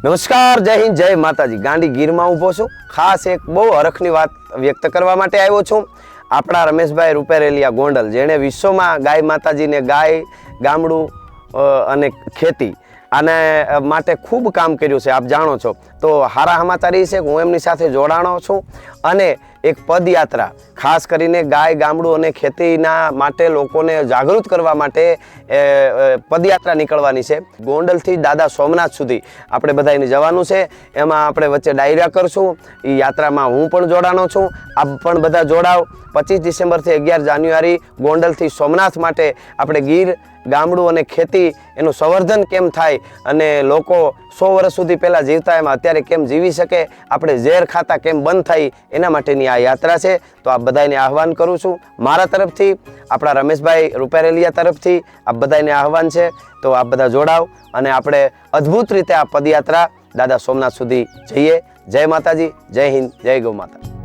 નમસ્કાર, જય હિન્દ, જય માતાજી। ગાંડી ગીરમાં ઊભો છું। ખાસ એક બહુ હરખની વાત વ્યક્ત કરવા માટે આવ્યો છું। આપણા રમેશભાઈ રૂપેરેલિયા ગોંડલ, જેણે વિશ્વમાં ગાય માતાજીને ગાય, ગામડું અને ખેતી આને માટે ખૂબ કામ કર્યું છે, આપ જાણો છો। તો હારા સમાચાર એ છે કે હું એમની સાથે જોડાણો છું અને એક પદયાત્રા ખાસ કરીને ગાય, ગામડું અને ખેતીના માટે લોકોને જાગૃત કરવા માટે પદયાત્રા નીકળવાની છે। ગોંડલથી દાદા સોમનાથ સુધી આપણે બધાને જવાનું છે। એમાં આપણે વચ્ચે ડાયરા કરશું। એ યાત્રામાં હું પણ જોડાણો છું, આપ પણ બધા જોડાવ। 25 ડિસેમ્બરથી 11 જાન્યુઆરી ગોંડલથી સોમનાથ માટે આપણે ગીર, ગામડું અને ખેતી એનું સંવર્ધન કેમ થાય અને લોકો 100 વર્ષ સુધી પહેલાં જીવતા એમાં અત્યારે કેમ જીવી શકે, આપણે ઝેર ખાતા કેમ બંધ થાય, એના માટેની આ યાત્રા છે। તો આપ બધાને આહવાન કરું છું મારા તરફથી, આપણા રમેશભાઈ રૂપેરેલિયા તરફથી આપ બધાને આહવાન છે। તો આપ બધા જોડાવ અને આપણે અદ્ભુત રીતે આ પદયાત્રા દાદા સોમનાથ સુધી જઈએ। જય માતાજી, જય હિન્દ, જય ગૌ માતા।